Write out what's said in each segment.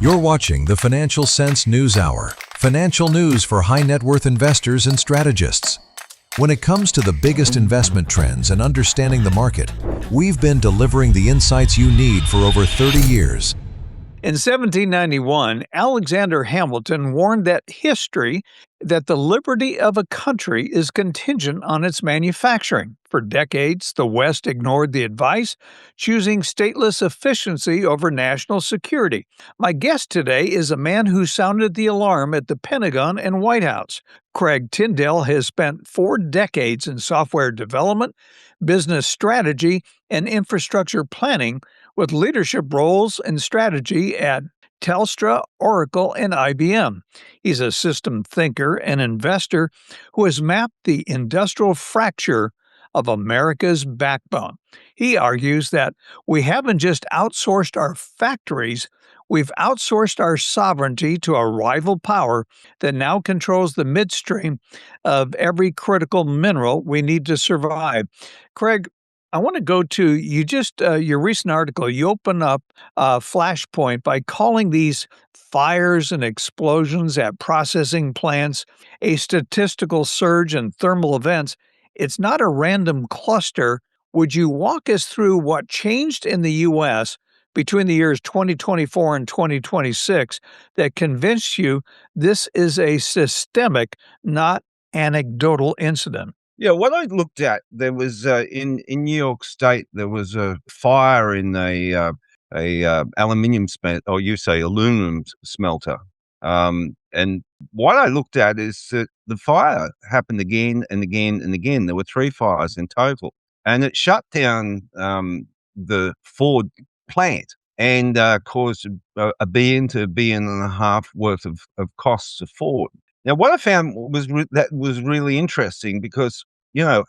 You're watching the Financial Sense News Hour, financial news for high net worth investors and strategists. When it comes to the biggest investment trends and understanding the market, we've been delivering the insights you need for over 30 years. In 1791, Alexander Hamilton warned that the liberty of a country is contingent on its manufacturing. For decades, the West ignored the advice, choosing stateless efficiency over national security. My guest today is a man who sounded the alarm at the Pentagon and White House. Craig Tindale has spent 4 decades in software development, business strategy, and infrastructure planning, with leadership roles and strategy at Telstra, Oracle, and IBM. He's a system thinker and investor who has mapped the industrial fracture of America's backbone. He argues that we haven't just outsourced our factories, we've outsourced our sovereignty to a rival power that now controls the midstream of every critical mineral we need to survive. Craig, I want to go to your recent article. You open up Flashpoint by calling these fires and explosions at processing plants a statistical surge in thermal events. It's not a random cluster. Would you walk us through what changed in the U.S. between the years 2024 and 2026 that convinced you this is a systemic, not anecdotal incident? Yeah, what I looked at, there was in New York State, there was a fire in a aluminum aluminum smelter, and what I looked at is that the fire happened again and again and again. There were 3 fires in total, and it shut down the Ford plant and caused a billion to $1.5 billion worth of costs to Ford. Now, what I found that was really interesting because,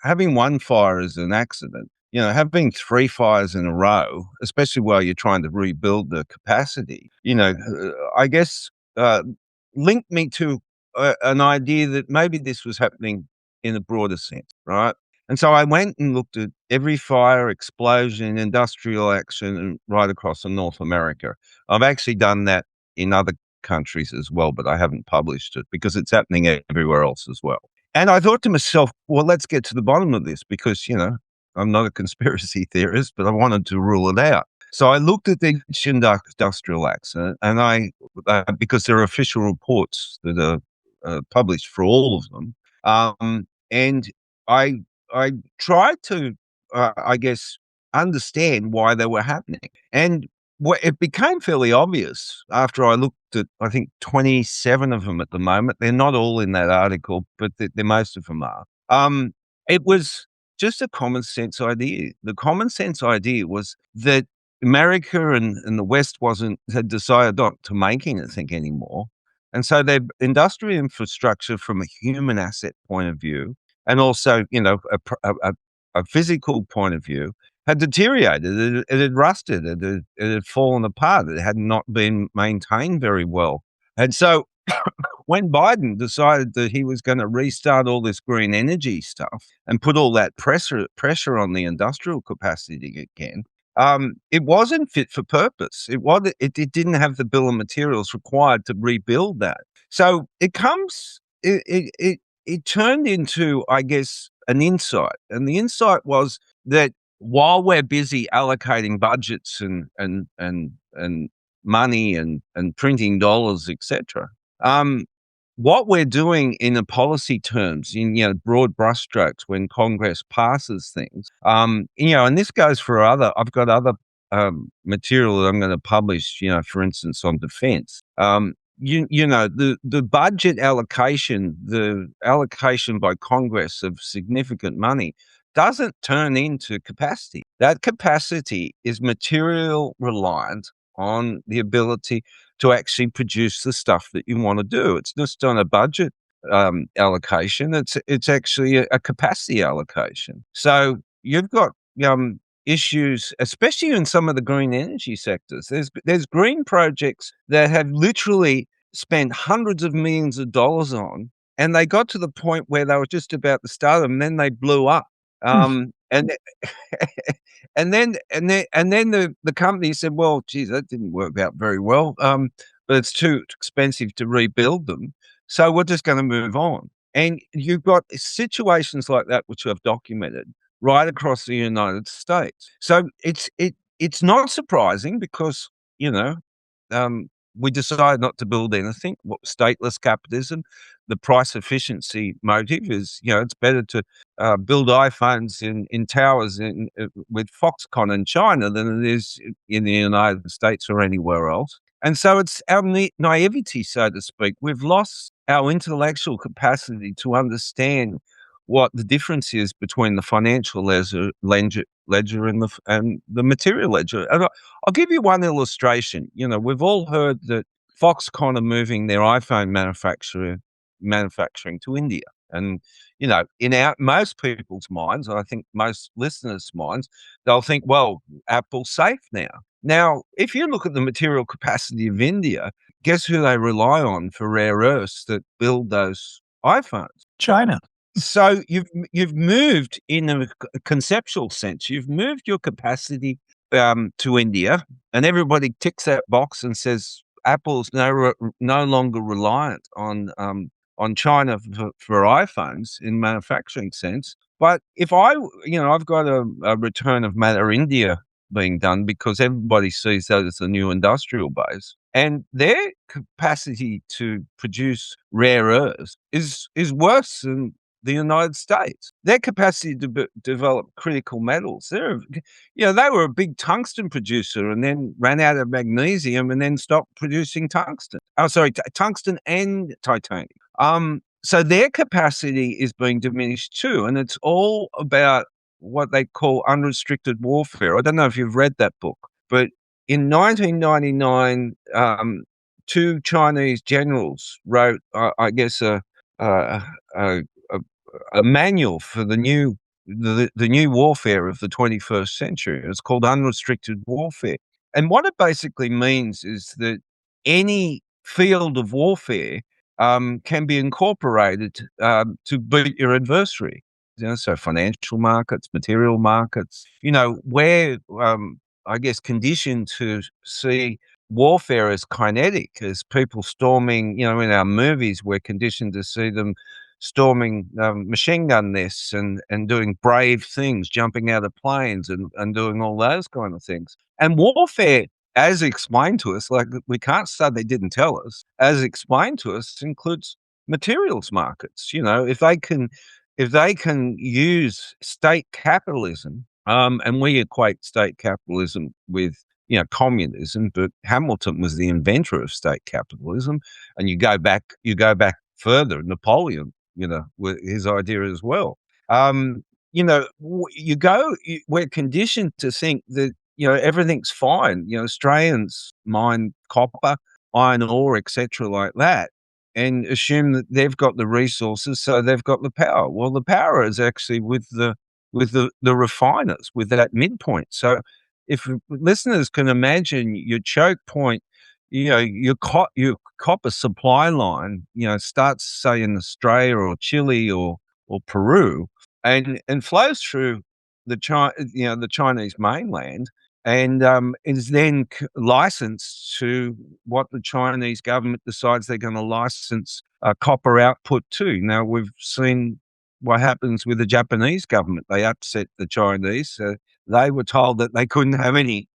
having one fire is an accident. Having 3 fires in a row, especially while you're trying to rebuild the capacity, I guess linked me to an idea that maybe this was happening in a broader sense, right? And so I went and looked at every fire, explosion, industrial action right across North America. I've actually done that in other countries as well, but I haven't published it because it's happening everywhere else as well. And I thought to myself, well, let's get to the bottom of this because, I'm not a conspiracy theorist, but I wanted to rule it out. So I looked at the industrial accident and because there are official reports that are published for all of them. And I tried to, understand why they were happening. And it became fairly obvious after I looked at, I think, 27 of them at the moment. They're not all in that article, but most of them are. It was just a common sense idea. The common sense idea was that America and the West had decided not to make anything anymore. And so their industrial infrastructure from a human asset point of view, and also, a physical point of view, had deteriorated. It had rusted. It had fallen apart. It had not been maintained very well. And so when Biden decided that he was going to restart all this green energy stuff and put all that pressure on the industrial capacity again, it wasn't fit for purpose. It didn't have the bill of materials required to rebuild that. So it turned into, I guess, an insight. And the insight was that while we're busy allocating budgets and money and printing dollars, etc., what we're doing in the policy terms, in broad brushstrokes, when Congress passes things, and this goes for I've got other material that I'm going to publish, for instance, on defense. The budget allocation, the allocation by Congress of significant money doesn't turn into capacity. That capacity is material reliant on the ability to actually produce the stuff that you want to do. It's just on a budget allocation. It's actually a capacity allocation. So you've got issues, especially in some of the green energy sectors. There's green projects that have literally spent hundreds of millions of dollars on, and they got to the point where they were just about to start them, and then they blew up. And then the company said, well, geez, that didn't work out very well. but it's too expensive to rebuild them. So we're just going to move on. And you've got situations like that which I've documented right across the United States. So it's not surprising because, you know, we decided not to build anything. Stateless capitalism, the price efficiency motive is, it's better to build iPhones in towers with Foxconn in China than it is in the United States or anywhere else. And so it's our naivety, so to speak. We've lost our intellectual capacity to understand what the difference is between the financial ledger and the material ledger. And I'll give you one illustration. We've all heard that Foxconn are moving their iPhone manufacturing to India. And, in most people's minds, I think most listeners' minds, they'll think, well, Apple's safe now. Now, if you look at the material capacity of India, guess who they rely on for rare earths that build those iPhones? China. So you've moved in a conceptual sense. You've moved your capacity to India, and everybody ticks that box and says Apple's no longer reliant on China for iPhones in manufacturing sense. But if I've got a return of matter India being done because everybody sees that as a new industrial base, and their capacity to produce rare earths is worse than the United States. Their capacity to develop critical metals, they were a big tungsten producer and then ran out of magnesium and then stopped producing tungsten. Oh, sorry, tungsten and titanium. So their capacity is being diminished too, and it's all about what they call unrestricted warfare. I don't know if you've read that book, but in 1999, two Chinese generals wrote, I guess, a manual for the new warfare of the 21st century. It's called Unrestricted Warfare. And what it basically means is that any field of warfare can be incorporated to beat your adversary. So financial markets, material markets, where I guess conditioned to see warfare as kinetic, as people storming, in our movies, we're conditioned to see them storming machine gun nests and doing brave things, jumping out of planes and doing all those kind of things. And warfare, as explained to us, like we can't say they didn't tell us, as explained to us, includes materials markets. If they can use state capitalism, and we equate state capitalism with communism, but Hamilton was the inventor of state capitalism, and you go back further, Napoleon, with his idea as well. We're conditioned to think that everything's fine. Australians mine copper, iron ore, etc., like that, and assume that they've got the resources, so they've got the power. Well, the power is actually with the refiners, with that midpoint. So, if listeners can imagine your choke point, your copper supply line, starts say in Australia or Chile or Peru, and flows through the Chinese mainland, and is then licensed to what the Chinese government decides they're going to license copper output to. Now we've seen what happens with the Japanese government. They upset the Chinese. They were told that they couldn't have any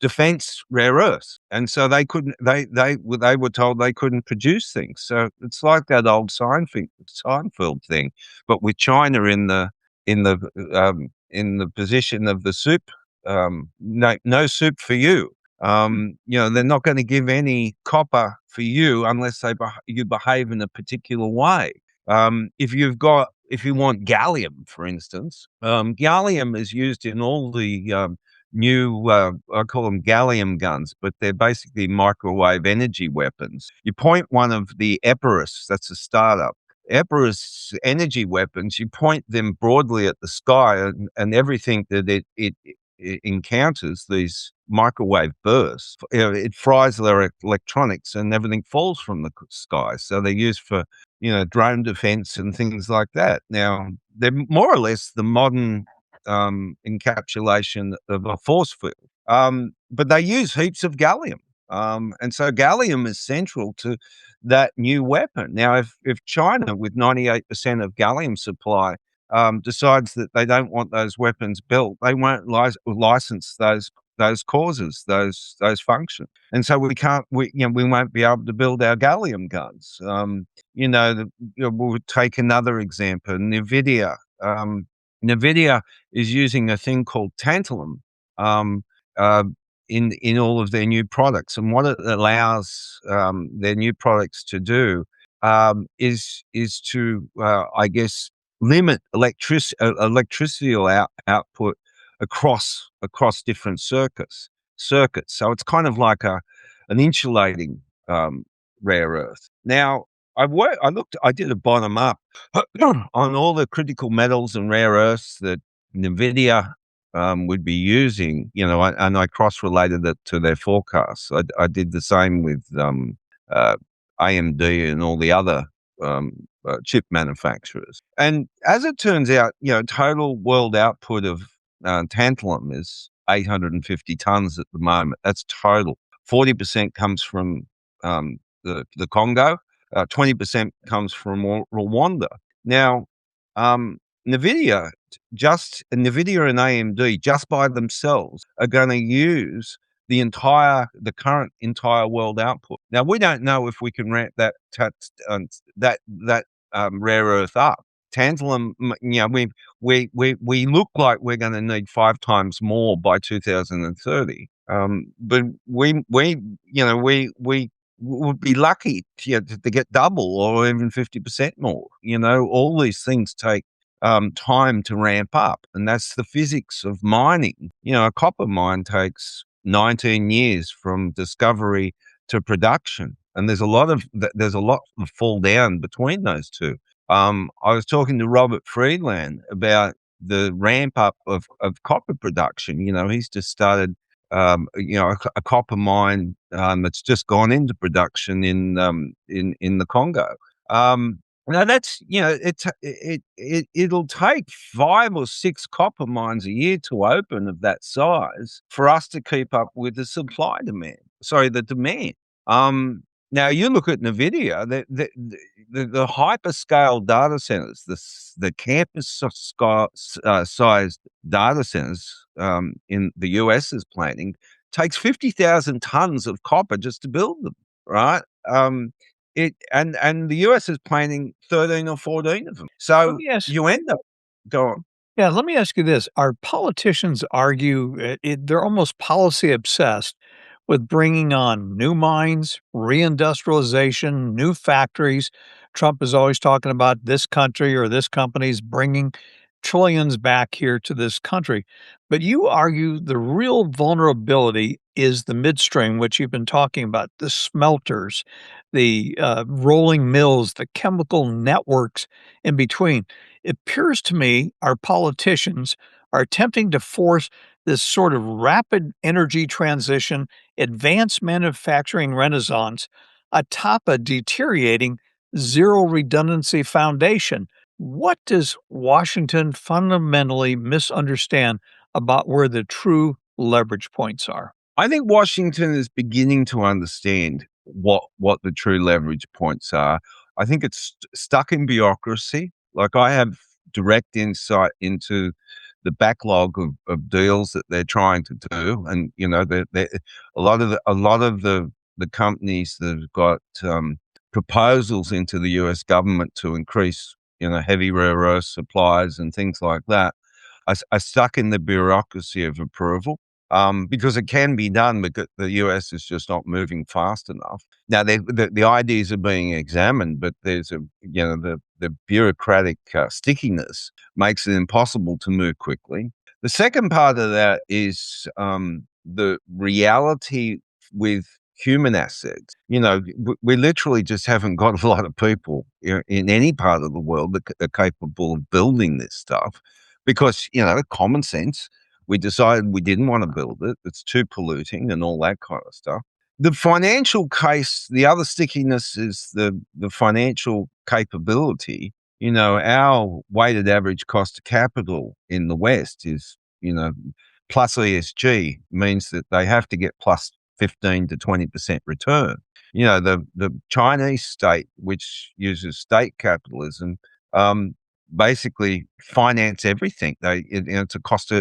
defense rare earths, and so they couldn't. They were told they couldn't produce things. So it's like that old Seinfeld thing, but with China in the position of the soup. No soup for you. They're not going to give any copper for you unless you behave in a particular way. If you want gallium, for instance, gallium is used in all the new, I call them gallium guns, but they're basically microwave energy weapons. You point one of the Epirus, that's a startup, Epirus energy weapons, you point them broadly at the sky, and everything that it encounters, these microwave bursts, it fries their electronics and everything falls from the sky. So they're used for, drone defense and things like that. Now, they're more or less the modern encapsulation of a force field. But they use heaps of gallium. And so gallium is central to that new weapon. Now, if China, with 98% of gallium supply, decides that they don't want those weapons built, they won't license those causes, those functions, and so we won't be able to build our gallium guns. We'll take another example, NVIDIA. NVIDIA is using a thing called tantalum um, uh, in all of their new products, and what it allows their new products to do is to, I guess, limit electricity output across different circuits. So it's kind of like an insulating rare earth. Now, I did a bottom up on all the critical metals and rare earths that NVIDIA would be using, and I cross-related it to their forecasts. I did the same with AMD and all the other chip manufacturers. And as it turns out, total world output of tantalum is 850 tons at the moment. That's total. 40% comes from the Congo. 20% comes from Rwanda. Now, NVIDIA and AMD just by themselves are going to use the current entire world output. Now, we don't know if we can ramp that rare earth up. Tantalum, we look like we're going to need 5 times more by 2030. But we would be lucky to get double or even 50% more. All these things take time to ramp up, and that's the physics of mining. A copper mine takes 19 years from discovery to production, and there's a lot of fall down between those two. I was talking to Robert Friedland about the ramp up of copper production. He's just started a copper mine that's just gone into production in the Congo. Now that's it'll take 5 or 6 copper mines a year to open of that size for us to keep up with the the demand. Now you look at NVIDIA, the hyperscale data centers, the campus sized data centers in the US is planning takes 50,000 tons of copper just to build them, right? And the US is planning 13 or 14 of them. So you end up go on. Yeah, let me ask you this. Our politicians argue they're almost policy obsessed with bringing on new mines, reindustrialization, new factories. Trump is always talking about this country or this company's bringing trillions back here to this country. But you argue the real vulnerability is the midstream, which you've been talking about, the smelters, the rolling mills, the chemical networks in between. It appears to me our politicians are attempting to force this sort of rapid energy transition, advanced manufacturing renaissance atop a deteriorating zero redundancy foundation. What does Washington fundamentally misunderstand about where the true leverage points are? I think Washington is beginning to understand what the true leverage points are. I think it's stuck in bureaucracy. Like, I have direct insight into the backlog of deals that they're trying to do, and a lot of the companies that have got proposals into the U.S. government to increase heavy rare earth supplies and things like that are stuck in the bureaucracy of approval. Because it can be done, but the US is just not moving fast enough. Now, the ideas are being examined, but there's the bureaucratic stickiness makes it impossible to move quickly. The second part of that is the reality with human assets. We literally just haven't got a lot of people in any part of the world that are capable of building this stuff because, common sense. We decided we didn't want to build it. It's too polluting and all that kind of stuff. The financial case, the other stickiness is the financial capability. Our weighted average cost of capital in the West is, plus ESG means that they have to get plus 15 to 20% return. The Chinese state, which uses state capitalism, basically finance everything. It's a cost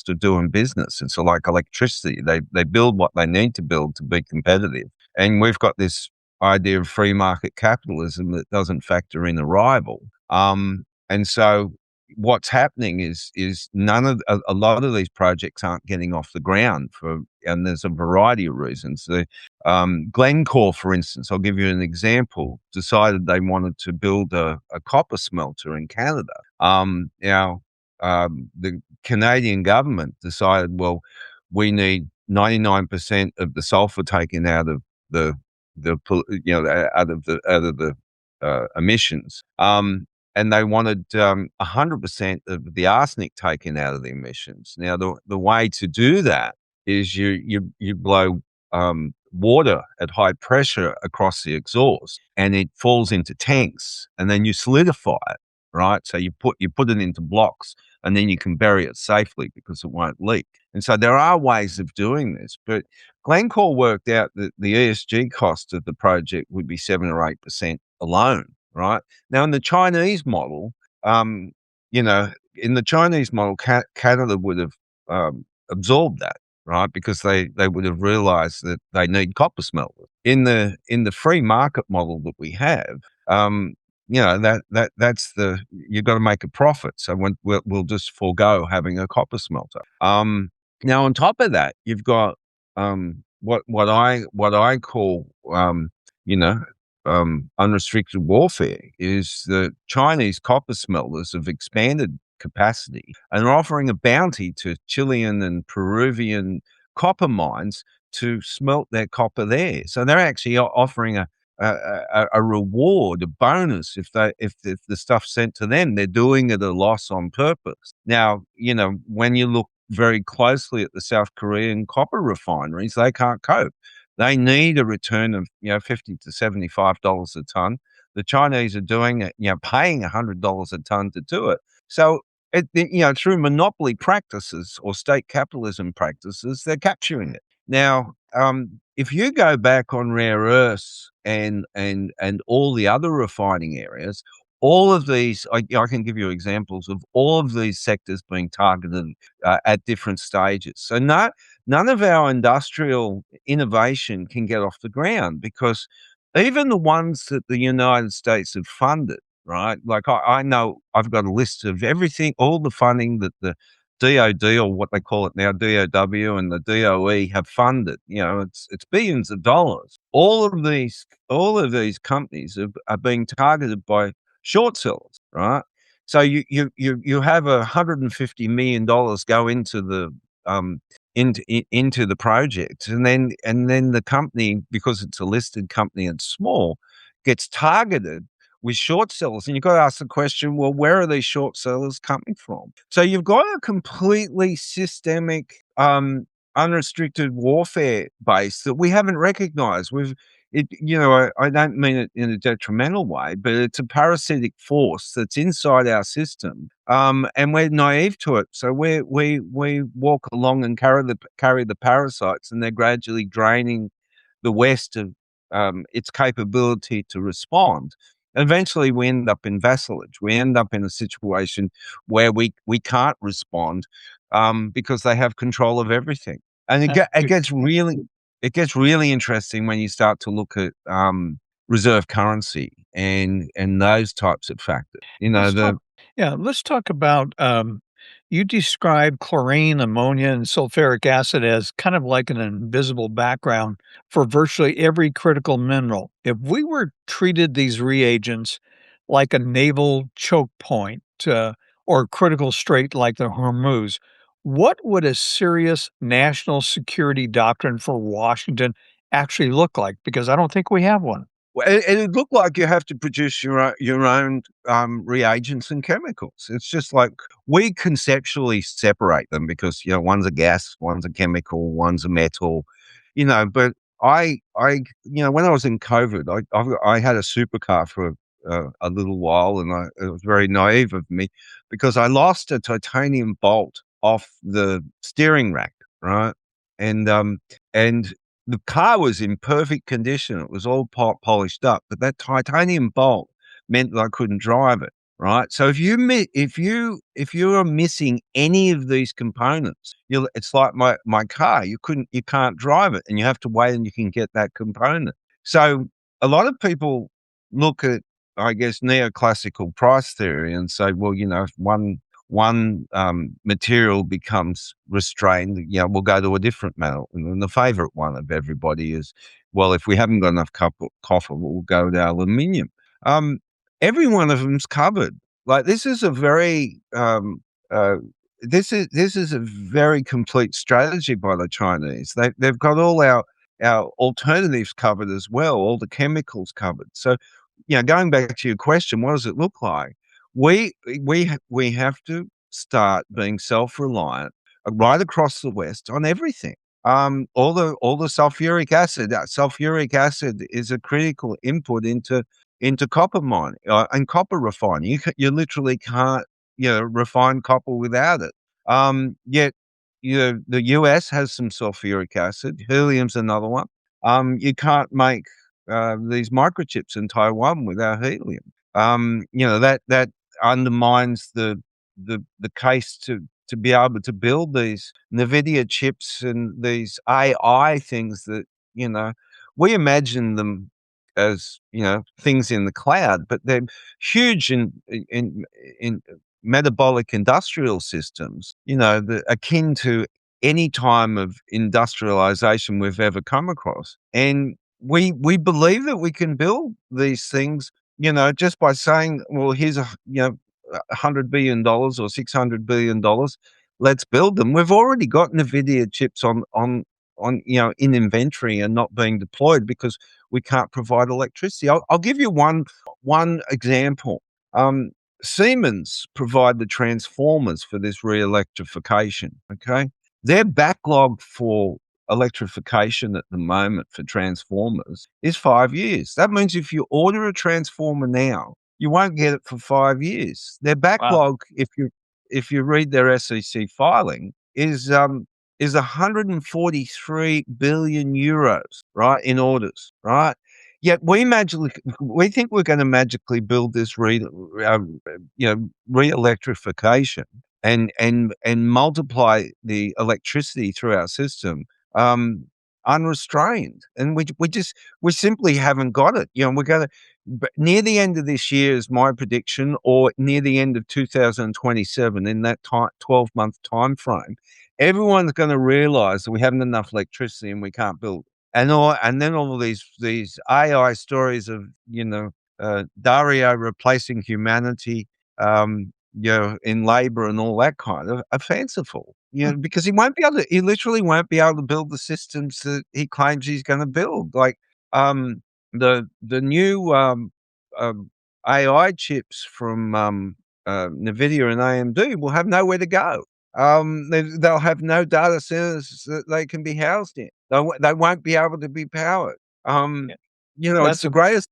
of doing business. It's like electricity. They build what they need to build to be competitive. And we've got this idea of free market capitalism that doesn't factor in arrival. And so what's happening is a lot of these projects aren't getting off the ground and there's a variety of reasons. Glencore, for instance, I'll give you an example, decided they wanted to build a copper smelter in Canada. The Canadian government decided, well, we need 99% of the sulfur taken out of the emissions. And they wanted 100% of the arsenic taken out of the emissions. Now, the way to do that is you blow water at high pressure across the exhaust, and it falls into tanks, and then you solidify it, right? So you put it into blocks, and then you can bury it safely because it won't leak. And so there are ways of doing this, but Glencore worked out that the ESG cost of the project would be 7 or 8% alone, right? Now, in the Chinese model, Canada would have absorbed that, right? Because they would have realized that they need copper smelters. In the free market model that we have, that's you've got to make a profit. So we'll just forego having a copper smelter. Now, on top of that, you've got what I call unrestricted warfare. Is the Chinese copper smelters have expanded capacity and are offering a bounty to Chilean and Peruvian copper mines to smelt their copper there. So they're actually offering a reward, a bonus if the stuff's sent to them. They're doing it at a loss on purpose. Now, when you look very closely at the South Korean copper refineries, they can't cope. They need a return of $50 to $75 a ton. The Chinese are doing it, paying $100 a ton to do it. So through monopoly practices or state capitalism practices, they're capturing it. Now, if you go back on rare earths and all the other refining areas, all of these, I can give you examples of all of these sectors being targeted at different stages. So none of our industrial innovation can get off the ground because even the ones that the United States have funded, right? Like I know I've got a list of everything, all the funding that the DOD, or what they call it now, DOW, and the DOE have funded. It's billions of dollars. All of these companies are being targeted by short sellers, right? So you have $150 million go into the into the project, and then the company, because it's a listed company and small, gets targeted with short sellers. And you've got to ask the question, well, where are these short sellers coming from? So you've got a completely systemic unrestricted warfare base that we haven't recognized. I don't mean it in a detrimental way, but it's a parasitic force that's inside our system, and we're naive to it. So we walk along and carry the parasites, and they're gradually draining the West of its capability to respond. Eventually, we end up in vassalage. We end up in a situation where we can't respond because they have control of everything. And it gets really interesting when you start to look at reserve currency and those types of factors. Let's talk about, you describe chlorine, ammonia, and sulfuric acid as kind of like an invisible background for virtually every critical mineral. If we were treated these reagents like a naval choke point or a critical strait like the Hormuz, what would a serious national security doctrine for Washington actually look like? Because I don't think we have one. Well, it looked like you have to produce your own reagents and chemicals. It's just like we conceptually separate them because one's a gas, one's a chemical, one's a metal, But when I was in COVID, I had a supercar for a little while, and it was very naive of me because I lost a titanium bolt off the steering rack, right? And the car was in perfect condition. It was all polished up, but that titanium bolt meant that I couldn't drive it. Right. So if you are missing any of these components, it's like my car. You can't drive it, and you have to wait and you can get that component. So a lot of people look at, I guess, neoclassical price theory and say, well, if one material becomes restrained, we'll go to a different metal. And the favorite one of everybody is, well, if we haven't got enough copper, we'll go to aluminium. Every one of them's covered. Like, this is a very this is a very complete strategy by the Chinese. They've got all our alternatives covered as well, all the chemicals covered. So, going back to your question, what does it look like? We have to start being self-reliant right across the West on everything. All the sulfuric acid. Sulfuric acid is a critical input into copper mining and copper refining. You literally can't refine copper without it. Yet the US has some sulfuric acid. Helium's another one. You can't make these microchips in Taiwan without helium. That undermines the case to be able to build these NVIDIA chips and these AI things that we imagine them as things in the cloud, but they're huge in metabolic industrial systems. Akin to any time of industrialization we've ever come across, and we believe that we can build these things. Just by saying, well, here's $100 billion or $600 billion, let's build them. We've already got NVIDIA chips on in inventory and not being deployed because we can't provide electricity. I'll give you one example. Siemens provide the transformers for this re-electrification. Okay, their backlog for electrification at the moment for transformers is 5 years. That means if you order a transformer now, you won't get it for 5 years. Their backlog, if you read their SEC filing, is 143 billion euros, right, in orders, right? Yet we think we're going to magically build this re-electrification and multiply the electricity through our system unrestrained, and we simply haven't got it. We're going to, near the end of this year is my prediction, or near the end of 2027, in that 12-month time frame, everyone's going to realize that we haven't enough electricity and we can't build. And then all of these AI stories of Dario replacing humanity, in labor and all that kind of are fanciful. Because he literally won't be able to build the systems that he claims he's going to build. Like the new AI chips from NVIDIA and AMD will have nowhere to go. They'll have no data centers that they can be housed in. They won't be able to be powered. It's the greatest.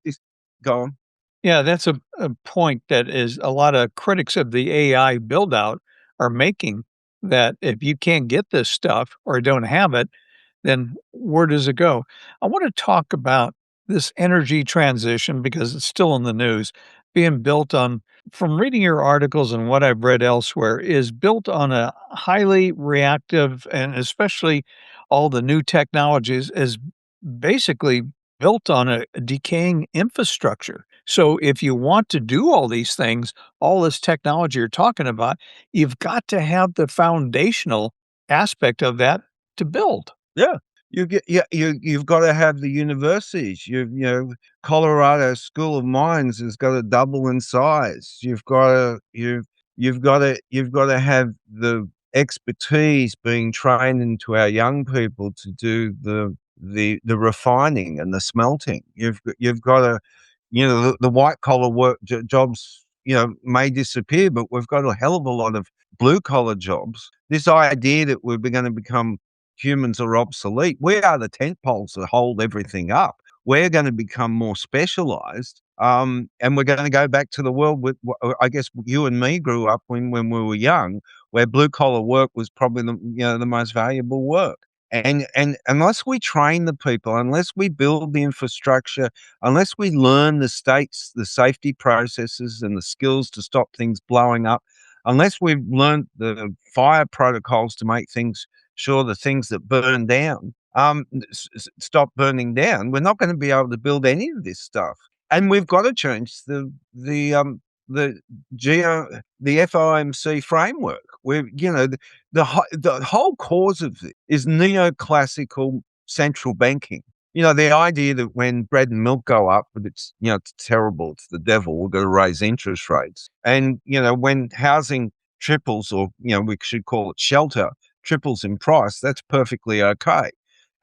Go on. Yeah, that's a point that is a lot of critics of the AI build out are making, that if you can't get this stuff or don't have it, then where does it go? I want to talk about this energy transition because it's still in the news, being built on, from reading your articles and what I've read elsewhere, is built on a highly reactive, and especially all the new technologies is basically built on a decaying infrastructure. So if you want to do all these things, all this technology you're talking about, you've got to have the foundational aspect of that to build. Yeah. You've got to have the universities. Colorado School of Mines has got to double in size. You've got to have the expertise being trained into our young people to do the refining and the smelting. You've got to, the white collar work jobs, may disappear, but we've got a hell of a lot of blue collar jobs. This idea that we're going to become humans are obsolete. We are the tent poles that hold everything up. We're going to become more specialized, and we're going to go back to the world with, I guess, you and me grew up when we were young, where blue collar work was probably the most valuable work. And unless we train the people, unless we build the infrastructure, unless we learn the safety processes and the skills to stop things blowing up, unless we've learned the fire protocols to make things sure the things that burn down stop burning down, we're not going to be able to build any of this stuff. And we've got to change the the FOMC framework. Where the whole cause of it is neoclassical central banking. The idea that when bread and milk go up, but it's terrible, it's the devil, we're going to raise interest rates. And, when housing triples, or, we should call it shelter, triples in price, that's perfectly okay.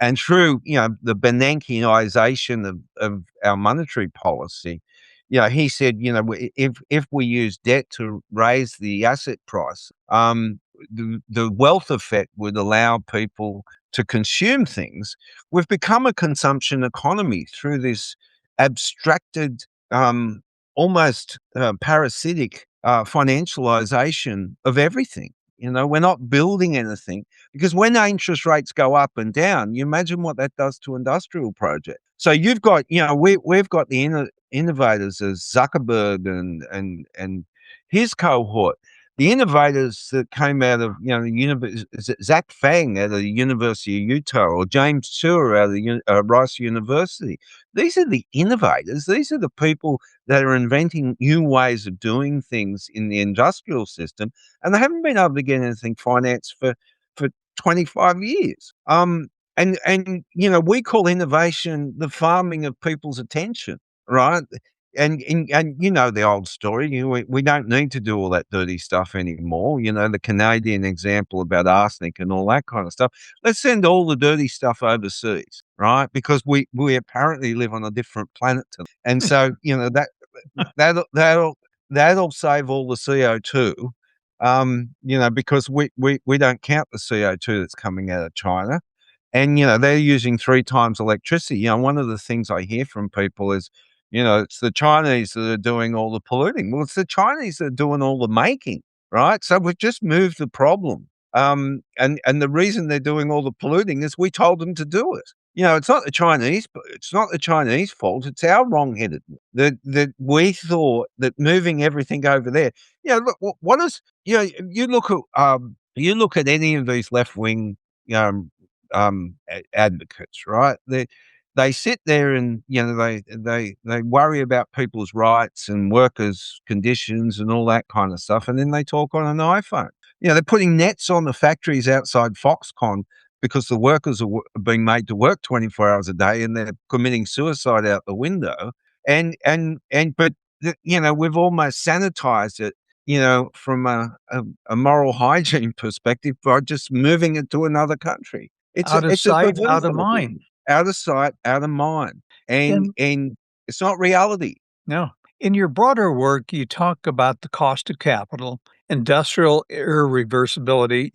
And through, the Bernankeization of our monetary policy, he said, if we use debt to raise the asset price, the wealth effect would allow people to consume things. We've become a consumption economy through this abstracted, almost parasitic financialization of everything. We're not building anything, because when interest rates go up and down, you imagine what that does to industrial projects. So you've got, we've got the innovators as Zuckerberg and his cohort, the innovators that came out of, Zach Fang out of the University of Utah, or James Tour out of the Rice University. These are the innovators. These are the people that are inventing new ways of doing things in the industrial system, and they haven't been able to get anything financed for 25 years. And we call innovation the farming of people's attention, right? And the old story, we don't need to do all that dirty stuff anymore. The Canadian example about arsenic and all that kind of stuff. Let's send all the dirty stuff overseas, right? Because we apparently live on a different planet to them. And so, that'll save all the CO2. Because we don't count the CO2 that's coming out of China. And, they're using 3 times electricity. One of the things I hear from people is, it's the Chinese that are doing all the polluting. Well, it's the Chinese that are doing all the making, right? So we've just moved the problem. And the reason they're doing all the polluting is we told them to do it. It's not the Chinese fault. It's our wrong-headedness that we thought that moving everything over there. Look, what is, you look at any of these left-wing advocates, right? They sit there and they worry about people's rights and workers' conditions and all that kind of stuff, and then they talk on an iPhone. They're putting nets on the factories outside Foxconn because the workers are being made to work 24 hours a day, and they're committing suicide out the window. But we've almost sanitized it, from a moral hygiene perspective, by just moving it to another country. Out of sight, out of mind. Out of sight, out of mind. And it's not reality. No. In your broader work, you talk about the cost of capital, industrial irreversibility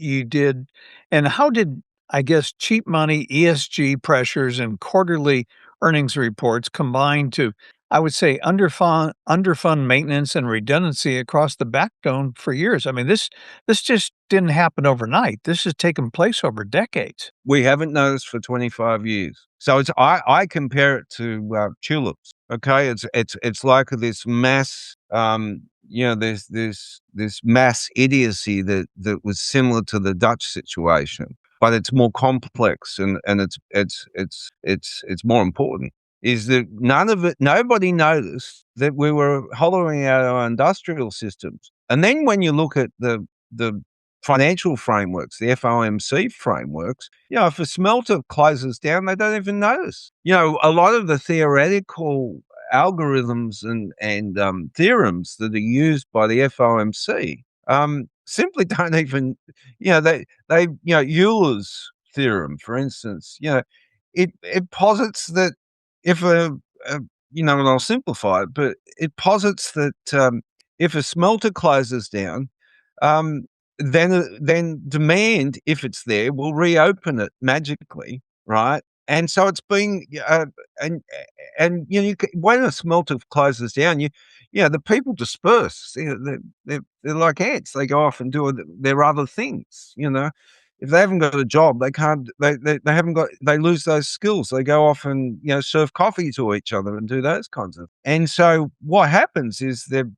and how did, I guess, cheap money, ESG pressures, and quarterly earnings reports combine to, I would say, underfund maintenance and redundancy across the backbone for years. I mean, this just didn't happen overnight. This has taken place over decades. We haven't noticed for 25 years. So I compare it to tulips. Okay, it's like this mass, there's this mass idiocy that was similar to the Dutch situation, but it's more complex and it's more important. Is that nobody noticed that we were hollowing out our industrial systems. And then when you look at the financial frameworks, the FOMC frameworks, if a smelter closes down, they don't even notice. A lot of the theoretical algorithms and theorems that are used by the FOMC simply don't even, Euler's theorem, for instance, it posits that if and I'll simplify it, but it posits that if a smelter closes down, then demand, if it's there, will reopen it magically, right? And so it's being and when a smelter closes down, the people disperse. They're like ants. They go off and do their other things, if they haven't got a job, they can't. They haven't got. They lose those skills. They go off and serve coffee to each other and do those kinds of. And so what happens is the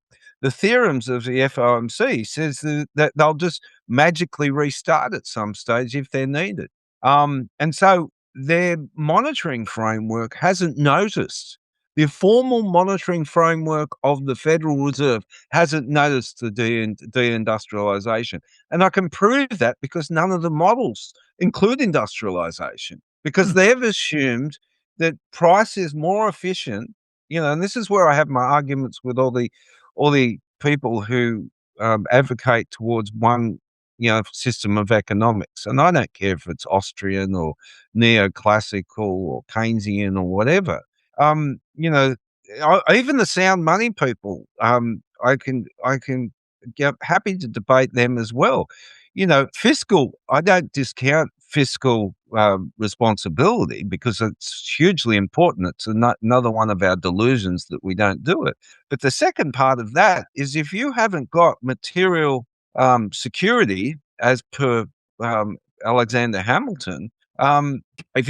theorems of the FOMC says that they'll just magically restart at some stage if they're needed. And so their monitoring framework hasn't noticed. The formal monitoring framework of the Federal Reserve hasn't noticed the de-industrialization. And I can prove that because none of the models include industrialization, because they've assumed that price is more efficient, and this is where I have my arguments with all the people who advocate towards one system of economics. And I don't care if it's Austrian or neoclassical or Keynesian or whatever. Even the sound money people, I can get happy to debate them as well. Fiscal, I don't discount fiscal responsibility because it's hugely important. It's another one of our delusions that we don't do it. But the second part of that is if you haven't got material security, as per Alexander Hamilton, if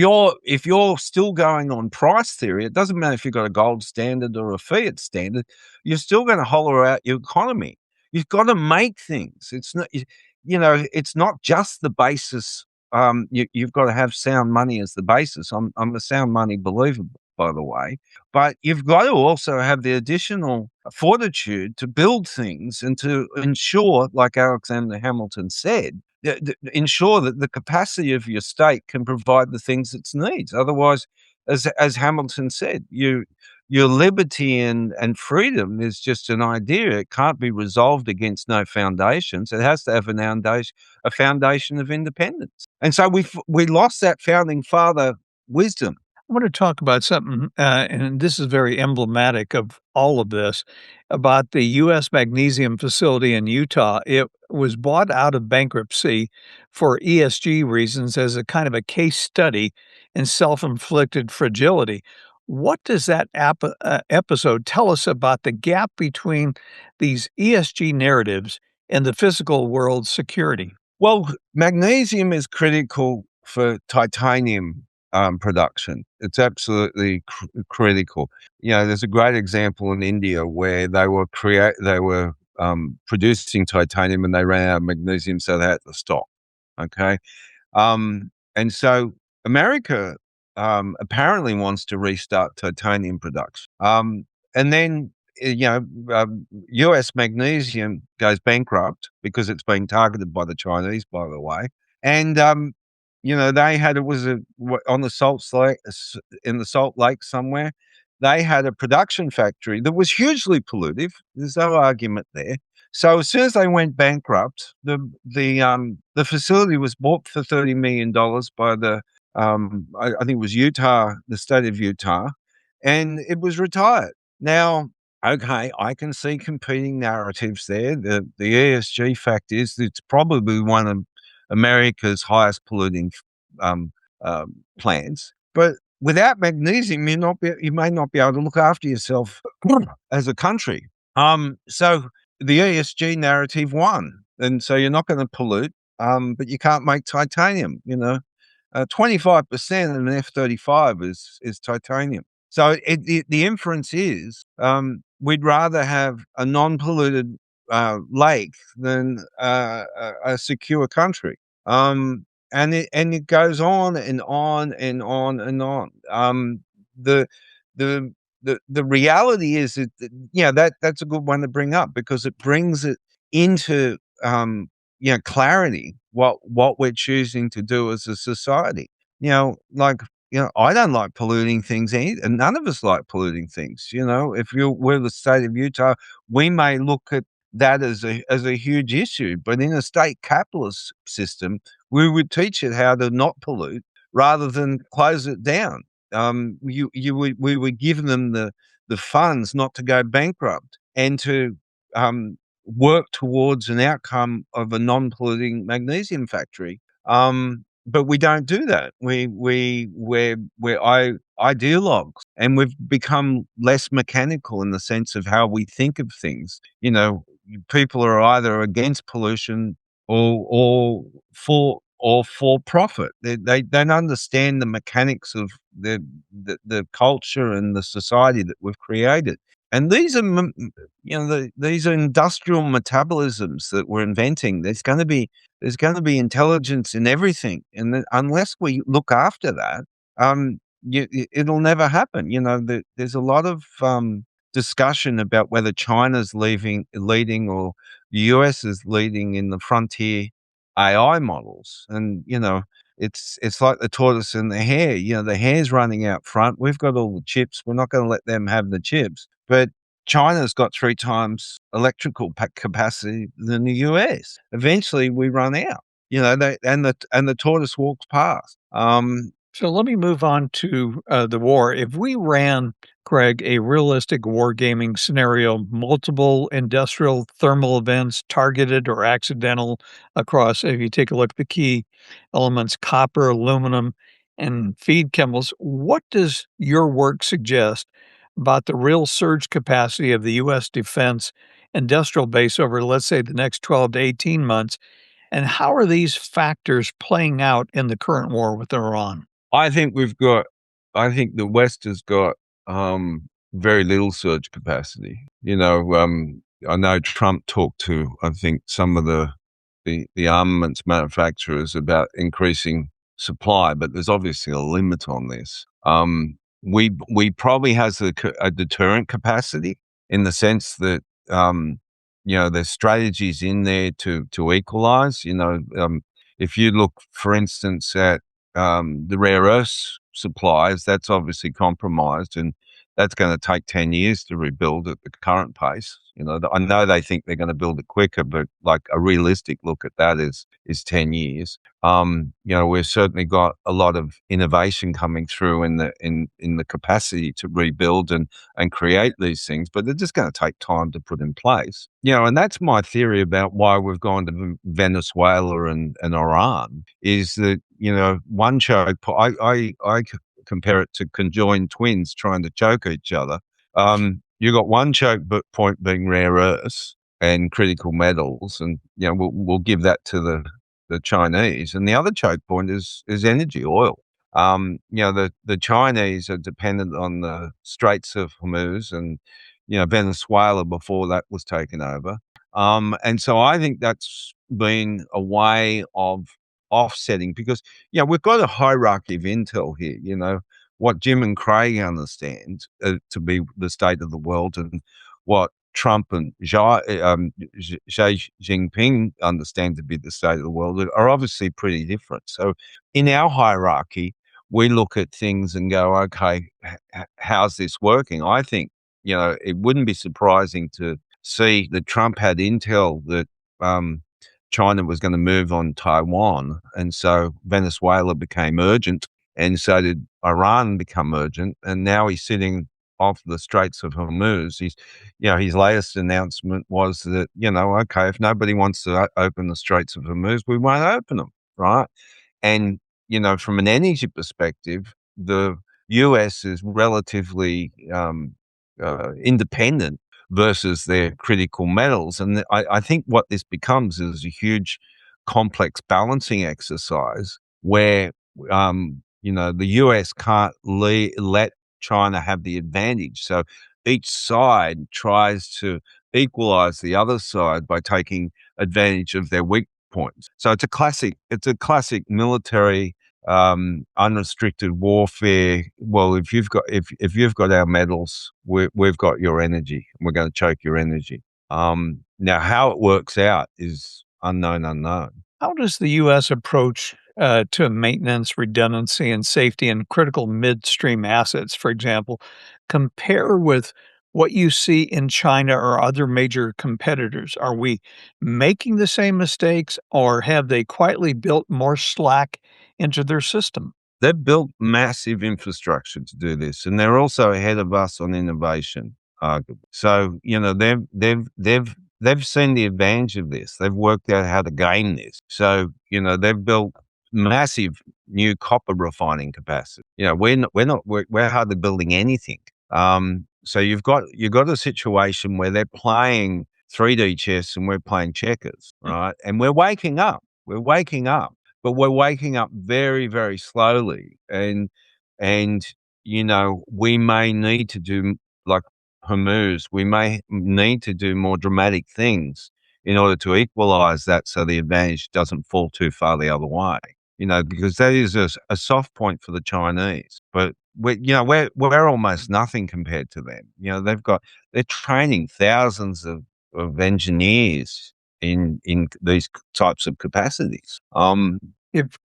you're still going on price theory, it doesn't matter if you've got a gold standard or a fiat standard, you're still going to hollow out your economy. You've got to make things. It's not, it's not just the basis. You've got to have sound money as the basis. I'm a sound money believer, by the way, but you've got to also have the additional fortitude to build things and to ensure, like Alexander Hamilton said, ensure that the capacity of your state can provide the things it needs. Otherwise, as Hamilton said, your liberty and freedom is just an idea. It can't be resolved against no foundations. It has to have a foundation of independence. And so we lost that founding father wisdom. I want to talk about something, and this is very emblematic of all of this, about the U.S. magnesium facility in Utah. It was bought out of bankruptcy for ESG reasons as a kind of a case study in self-inflicted fragility. What does that episode tell us about the gap between these ESG narratives and the physical world's security? Well, magnesium is critical for titanium production. It's absolutely critical. There's a great example in India where they were producing titanium and they ran out of magnesium, so they had to stop. Okay, and so America apparently wants to restart titanium production. And then U.S. magnesium goes bankrupt because it's being targeted by the Chinese, by the way. And they had on the Salt Lake, in the Salt Lake somewhere. They had a production factory that was hugely pollutive. There's no argument there. So as soon as they went bankrupt, the facility was bought for $30 million by I think it was Utah, the state of Utah, and it was retired. Now, okay, I can see competing narratives there. The ESG fact is it's probably one of America's highest polluting plants. But without magnesium, you may not be able to look after yourself as a country. So the ESG narrative won, and so you're not going to pollute, but you can't make titanium. 25% of an F-35 is titanium. So the inference is we'd rather have a non-polluted lake than a secure country. And it goes on and on and on and on. The reality is that that's a good one to bring up because it brings it into clarity what we're choosing to do as a society. I don't like polluting things either, and none of us like polluting things. If we're the state of Utah, we may look at that as a huge issue, but in a state capitalist system, we would teach it how to not pollute rather than close it down. We would give them the funds not to go bankrupt and to work towards an outcome of a non-polluting magnesium factory. But we don't do that. We're ideologues, and we've become less mechanical in the sense of how we think of things. People are either against pollution or for or for profit. They don't understand the mechanics of the culture and the society that we've created. And these are, these are industrial metabolisms that we're inventing. There's going to be intelligence in everything, and unless we look after that, it'll never happen. There's a lot of discussion about whether China's leading, or the US is leading in the frontier AI models. And it's like the tortoise and the hare. The hare's running out front. We've got all the chips. We're not going to let them have the chips. But China's got 3 times electrical capacity than the US. Eventually, we run out. And the tortoise walks past. So let me move on to the war. If we ran, Craig, a realistic wargaming scenario, multiple industrial thermal events, targeted or accidental, across, if you take a look at the key elements, copper, aluminum, and feed chemicals, what does your work suggest about the real surge capacity of the U.S. defense industrial base over, let's say, the next 12 to 18 months? And how are these factors playing out in the current war with Iran? I think the West has got very little surge capacity. I know Trump talked to, I think, some of the armaments manufacturers about increasing supply, but there's obviously a limit on this. We probably has a deterrent capacity, in the sense that there's strategies in there to equalize. If you look, for instance, at the rare earths supplies, that's obviously compromised, and that's going to take 10 years to rebuild at the current pace. I know they think they're going to build it quicker, but like a realistic look at that is 10 years. We've certainly got a lot of innovation coming through in the capacity to rebuild and create these things, but they're just going to take time to put in place. And that's my theory about why we've gone to Venezuela and Iran, is that, one choke, I compare it to conjoined twins trying to choke each other. You got one choke point being rare earths and critical metals, and we'll give that to the Chinese, and the other choke point is energy, oil. The Chinese are dependent on the Straits of Hormuz, and Venezuela before that was taken over. And so I think that's been a way of offsetting, because we've got a hierarchy of intel here. What Jim and Craig understand to be the state of the world, and what Trump and Xi Jinping understand to be the state of the world, are obviously pretty different. So in our hierarchy, we look at things and go, okay, how's this working? I think, it wouldn't be surprising to see that Trump had intel that China was going to move on Taiwan, and so Venezuela became urgent, and so did Iran become urgent, and now he's sitting off the Straits of Hormuz. His latest announcement was that, okay, if nobody wants to open the Straits of Hormuz, we won't open them, right? And, from an energy perspective, the US is relatively independent versus their critical metals. And I think what this becomes is a huge complex balancing exercise where, the US can't let China have the advantage. So each side tries to equalize the other side by taking advantage of their weak points. So it's a classic military unrestricted warfare. Well, if you've got our metals, we've got your energy. We're going to choke your energy. Now, how it works out is unknown. How does the U.S. approach to maintenance, redundancy, and safety in critical midstream assets, for example, compare with what you see in China or other major competitors? Are we making the same mistakes, or have they quietly built more slack into their system? They've built massive infrastructure to do this, and they're also ahead of us on innovation, arguably. So, they've seen the advantage of this. They've worked out how to game this. So, they've built massive new copper refining capacity. We're hardly building anything. So you've got a situation where they're playing 3D chess and we're playing checkers, right? And we're waking up. but we're waking up very, very slowly. And we may need to do like Hormuz. We may need to do more dramatic things in order to equalize that, so the advantage doesn't fall too far the other way. Because that is a soft point for the Chinese, but we're almost nothing compared to them. They're training thousands of engineers in these types of capacities. If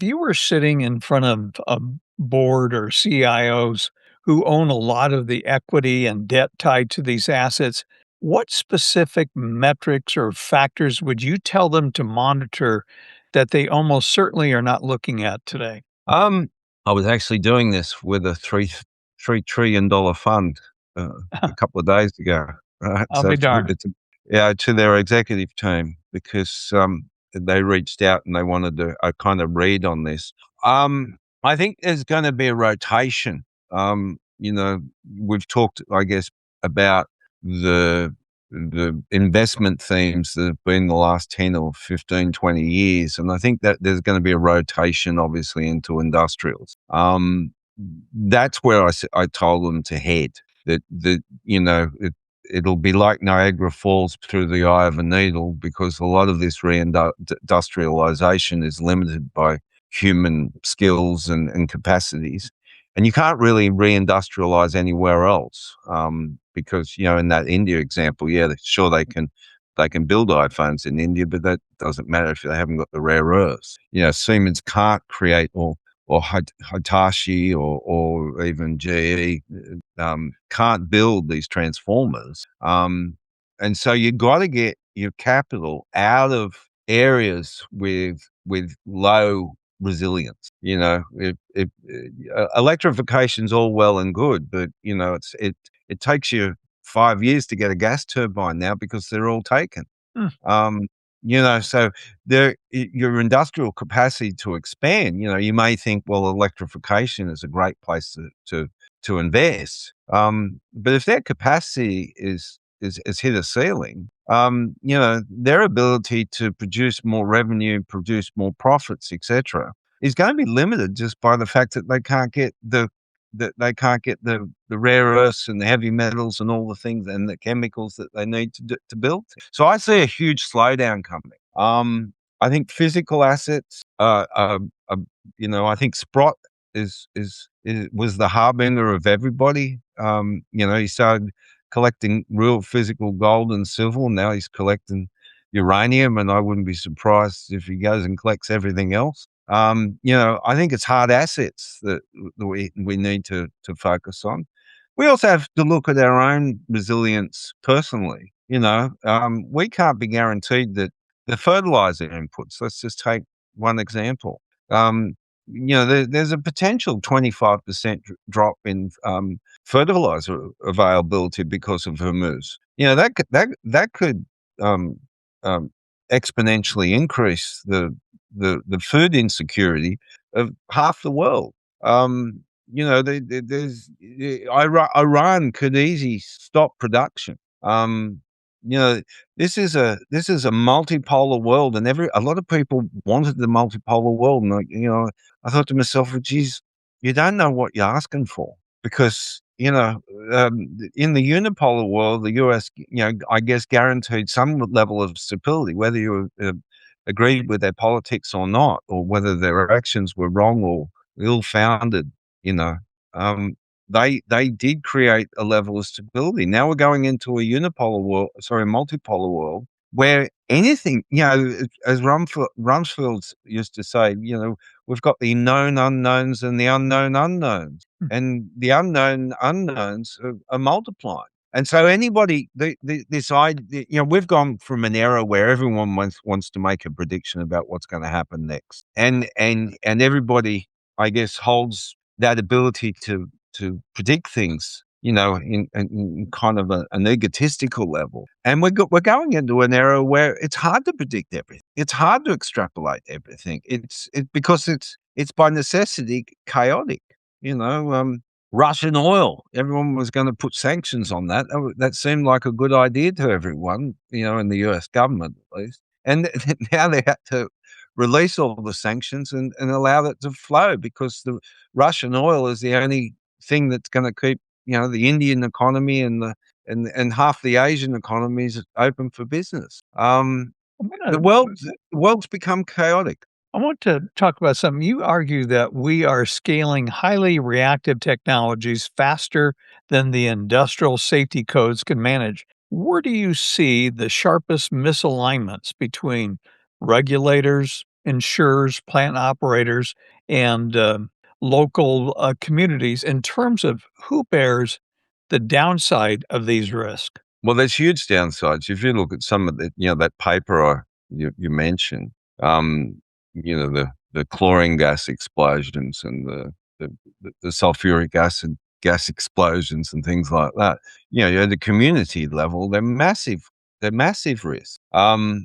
you were sitting in front of a board or CIOs who own a lot of the equity and debt tied to these assets, what specific metrics or factors would you tell them to monitor that they almost certainly are not looking at today? Um, I was actually doing this with a $3 trillion fund a couple of days ago, right? I'll So be darned. to their executive team, because they reached out and they wanted a kind of read on this. I think there's going to be a rotation. We've talked, I guess, about the investment themes that have been the last 10 or 15, 20 years. And I think that there's going to be a rotation, obviously, into industrials. That's where I told them to head. It'll be like Niagara Falls through the eye of a needle, because a lot of this reindustrialization is limited by human skills and capacities. And you can't really reindustrialize anywhere else, because in that India example, sure they can build iPhones in India, but that doesn't matter if they haven't got the rare earths. Siemens can't create, or Hitachi or even GE can't build these transformers. And so you got to get your capital out of areas with low resilience. Electrification's all well and good, but it takes you 5 years to get a gas turbine now, because they're all taken. Hmm. So your industrial capacity to expand, you may think, well, electrification is a great place to invest. But if their capacity is hit a ceiling, their ability to produce more revenue, produce more profits, etc., is going to be limited just by the fact that they can't get the rare earths and the heavy metals and all the things and the chemicals that they need to build. So I see a huge slowdown coming. I think physical assets, I think Sprott was the harbinger of everybody. He started collecting real physical gold and silver. Now he's collecting uranium, and I wouldn't be surprised if he goes and collects everything else. I think it's hard assets that we need to focus on. We also have to look at our own resilience personally. We can't be guaranteed that the fertilizer inputs. Let's just take one example. There's a potential 25% drop in fertilizer availability because of Hormuz. That could exponentially increase the food insecurity of half the world. Iran could easily stop production. This is a multipolar world, and a lot of people wanted the multipolar world, and I thought to myself, well, geez, you don't know what you're asking for, because in the unipolar world, the US, I guess, guaranteed some level of stability, whether you agreed with their politics or not, or whether their actions were wrong or ill-founded. They did create a level of stability. Now we're going into a multipolar world, where anything, as Rumsfeld used to say, we've got the known unknowns and the unknown unknowns, and the unknown unknowns are multiplying. And so anybody, this idea, we've gone from an era where everyone wants to make a prediction about what's going to happen next, and everybody, I guess, holds that ability to predict things, in kind of an egotistical level. And we're going into an era where it's hard to predict everything. It's hard to extrapolate everything. Because it's by necessity chaotic. Russian oil. Everyone was going to put sanctions on that. That seemed like a good idea to everyone, in the US government at least. And now they had to release all the sanctions and allow that to flow, because the Russian oil is the only thing that's going to keep, the Indian economy and half the Asian economies open for business. I'm The gonna world's become chaotic. I want to talk about something. You argue that we are scaling highly reactive technologies faster than the industrial safety codes can manage. Where do you see the sharpest misalignments between regulators, insurers, plant operators, and local communities in terms of who bears the downside of these risks? Well, there's huge downsides. If you look at some of the, that paper you mentioned, the chlorine gas explosions and the sulfuric acid gas explosions and things like that. At the community level, they're massive. They're massive risks. There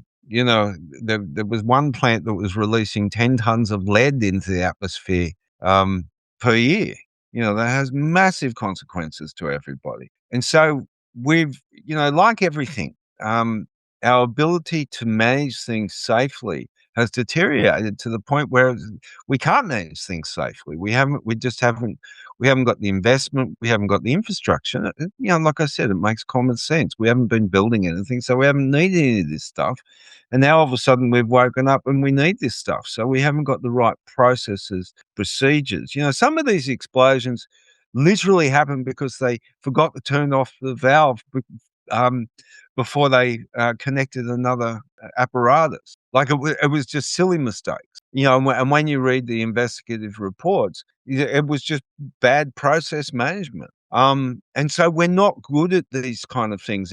was one plant that was releasing 10 tons of lead into the atmosphere per year. That has massive consequences to everybody. And so we've, like everything, our ability to manage things safely has deteriorated to the point where we can't manage things safely. We just haven't got the investment. We haven't got the infrastructure. Like I said, it makes common sense. We haven't been building anything, so we haven't needed any of this stuff. And now all of a sudden we've woken up and we need this stuff. So we haven't got the right processes, procedures. Some of these explosions literally happened because they forgot to turn off the valve before they connected another apparatus. Like it was just silly mistakes, and when you read the investigative reports, it was just bad process management. And so we're not good at these kind of things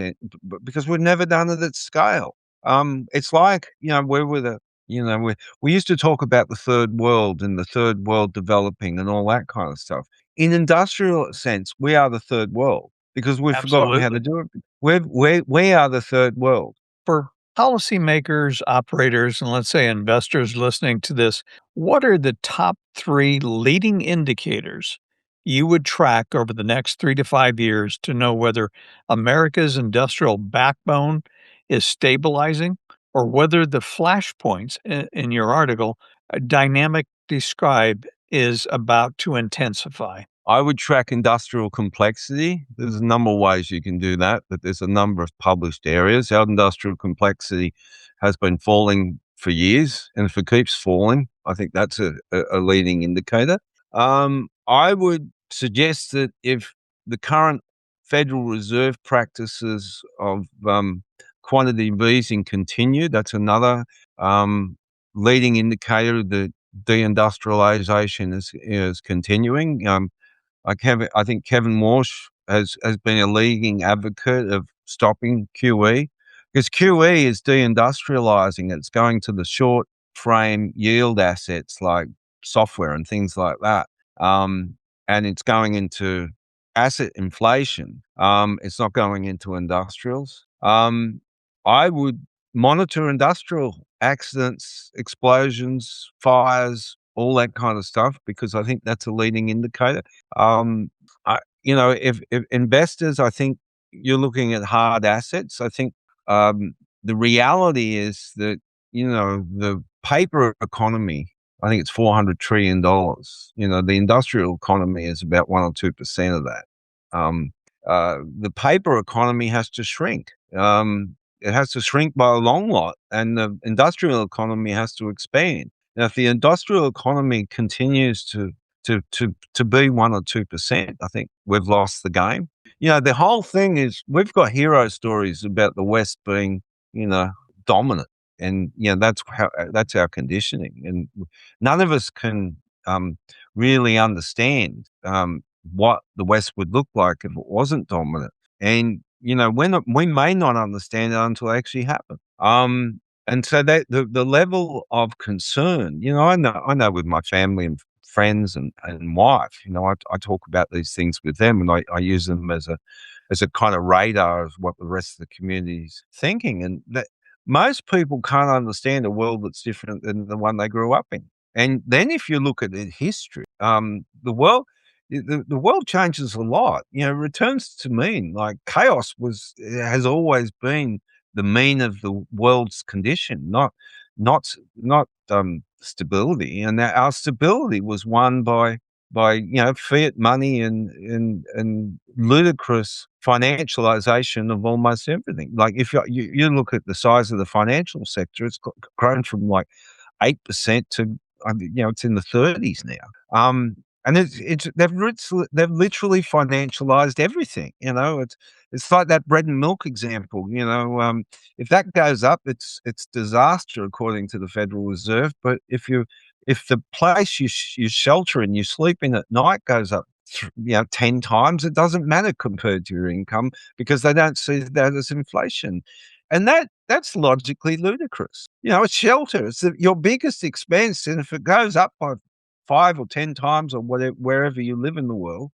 because we've never done it at scale. It's like, we used to talk about the third world and the third world developing and all that kind of stuff. In industrial sense, we are the third world because we've forgotten how to do it. We are the third world. For policymakers, operators, and let's say investors listening to this, what are the top three leading indicators you would track over the next 3 to 5 years to know whether America's industrial backbone is stabilizing or whether the flashpoints in your article, dynamic describe, is about to intensify? I would track industrial complexity. There's a number of ways you can do that, but there's a number of published areas. Our industrial complexity has been falling for years, and if it keeps falling, I think that's a leading indicator. I would suggest that if the current Federal Reserve practices of quantitative easing continue, that's another leading indicator that de-industrialization is continuing. I think Kevin Walsh has been a leading advocate of stopping QE, because QE is deindustrializing. It's going to the short frame yield assets like software and things like that. And it's going into asset inflation. It's not going into industrials. I would monitor industrial accidents, explosions, fires, all that kind of stuff, because I think that's a leading indicator. If investors, I think you're looking at hard assets. I think the reality is that, the paper economy, I think it's $400 trillion. The industrial economy is about 1 or 2% of that. The paper economy has to shrink. It has to shrink by a long lot, and the industrial economy has to expand. Now, if the industrial economy continues to be 1 or 2%, I think we've lost the game. The whole thing is, we've got hero stories about the West being, dominant, and that's our conditioning, and none of us can really understand what the West would look like if it wasn't dominant. And we may not understand it until it actually happens. And so that the level of concern, I know with my family and friends and wife, I talk about these things with them, and I use them as a kind of radar of what the rest of the community is thinking. And that most people can't understand a world that's different than the one they grew up in. And then if you look at the history, the world changes a lot. Returns to mean, like chaos has always been the mean of the world's condition, not stability, and our stability was won by fiat money and ludicrous financialization of almost everything. Like if you look at the size of the financial sector, it's grown from like 8% to it's in the 30s now. And they've literally financialized everything. It's like that bread and milk example. If that goes up, it's disaster according to the Federal Reserve. But if the place you shelter and you sleep in at night goes up 10 times, it doesn't matter compared to your income because they don't see that as inflation. And that's logically ludicrous. A shelter is your biggest expense, and if it goes up by 5 or 10 times or whatever, wherever you live in the world,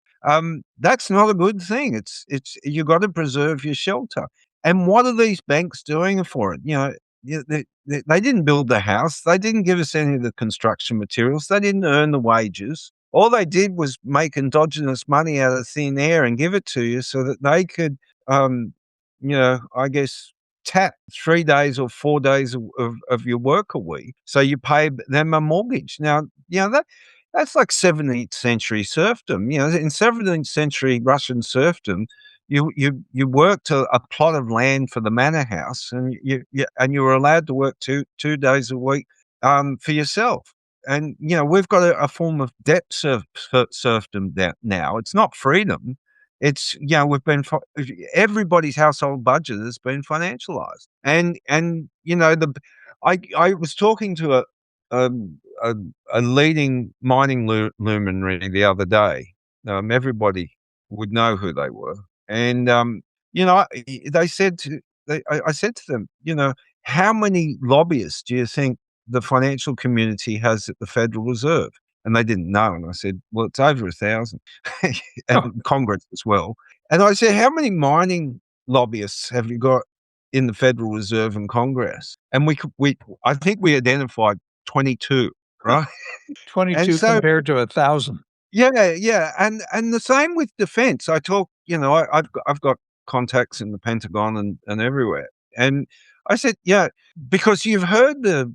that's not a good thing. It's you got to preserve your shelter. And what are these banks doing for it? They didn't build the house. They didn't give us any of the construction materials. They didn't earn the wages. All they did was make endogenous money out of thin air and give it to you so that they could, I guess, tap 3 days or 4 days of your work a week. So you pay them a mortgage. Now, that's like 17th century serfdom. In 17th century Russian serfdom, you worked a plot of land for the manor house, and you were allowed to work two days a week for yourself. And we've got a form of debt serfdom now. It's not freedom. It's we've been everybody's household budget has been financialized, and I was talking to a a leading mining luminary the other day. Everybody would know who they were, and they said I said to them, how many lobbyists do you think the financial community has at the Federal Reserve? And they didn't know. And I said, well, it's over 1,000 and Congress as well. And I said, how many mining lobbyists have you got in the Federal Reserve and Congress? And I think we identified 22, right? And 22 so, compared to 1,000. yeah. And the same with defense. I talk, I've got contacts in the Pentagon and everywhere. And I said, because you've heard the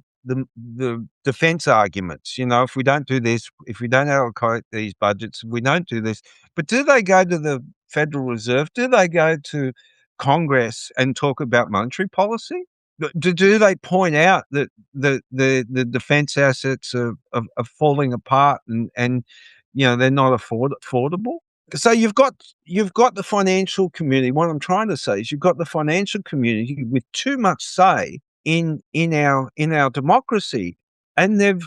defense arguments, if we don't do this, if we don't allocate these budgets, if we don't do this. But do they go to the Federal Reserve? Do they go to Congress and talk about monetary policy? Do they point out that the defense assets are falling apart and they're not affordable? So you've got the financial community. What I'm trying to say is you've got the financial community with too much say in our democracy, and they've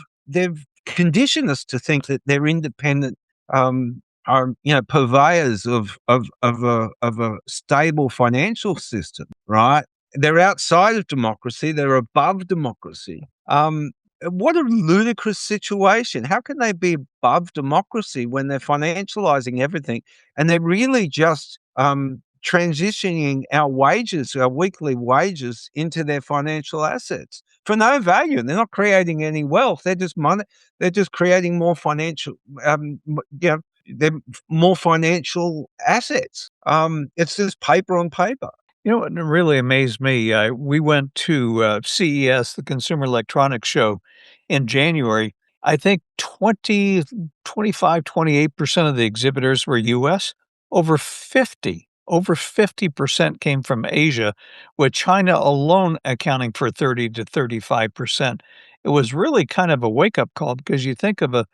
conditioned us to think that they're independent, purveyors of a stable financial system, right? They're outside of democracy. They're above democracy. What a ludicrous situation. How can they be above democracy when they're financializing everything and they're really just transitioning our wages, our weekly wages, into their financial assets for no value? They're not creating any wealth. They're just money. They're just creating more financial, they're more financial assets. It's just paper on paper. What really amazed me, we went to CES, the Consumer Electronics Show, in January. I think 28% of the exhibitors were U.S. Over 50% came from Asia, with China alone accounting for 30 to 35%. It was really kind of a wake-up call because you think of the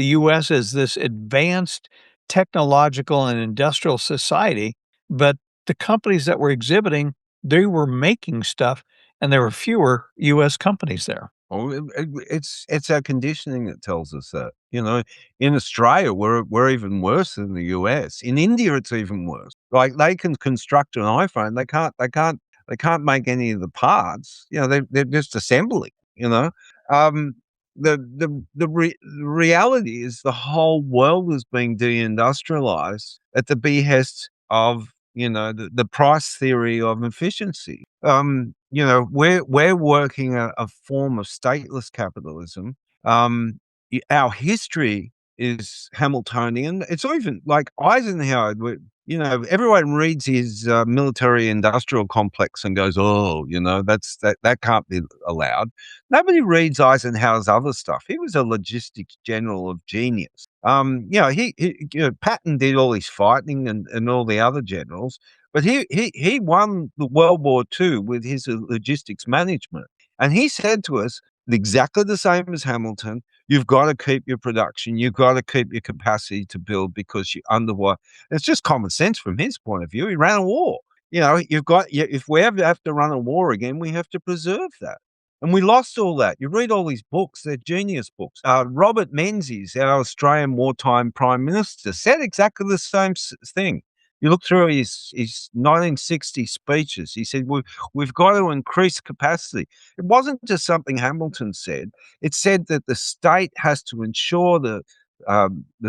U.S. as this advanced technological and industrial society, but the companies that were exhibiting, they were making stuff, and there were fewer U.S. companies there. Oh, it's our conditioning that tells us that. In Australia, we're even worse than the US. In India, it's even worse. Like they can construct an iPhone, they can't make any of the parts. They're just assembling. The reality is the whole world is being deindustrialized at the behest of the price theory of efficiency. We're working a form of stateless capitalism. Our history is Hamiltonian. It's even like Eisenhower. everyone reads his military industrial complex and goes, "Oh, that can't be allowed." Nobody reads Eisenhower's other stuff. He was a logistics general of genius. Patton did all his fighting and all the other generals, but he won the World War II with his logistics management, and he said to us exactly the same as Hamilton. You've got to keep your production. You've got to keep your capacity to build because you're underwater. It's just common sense from his point of view. He ran a war. If we ever have to run a war again, we have to preserve that. And we lost all that. You read all these books, they're genius books. Robert Menzies, our Australian wartime prime minister, said exactly the same thing. You look through his 1960 speeches. He said, we've got to increase capacity. It wasn't just something Hamilton said. It said that the state has to ensure the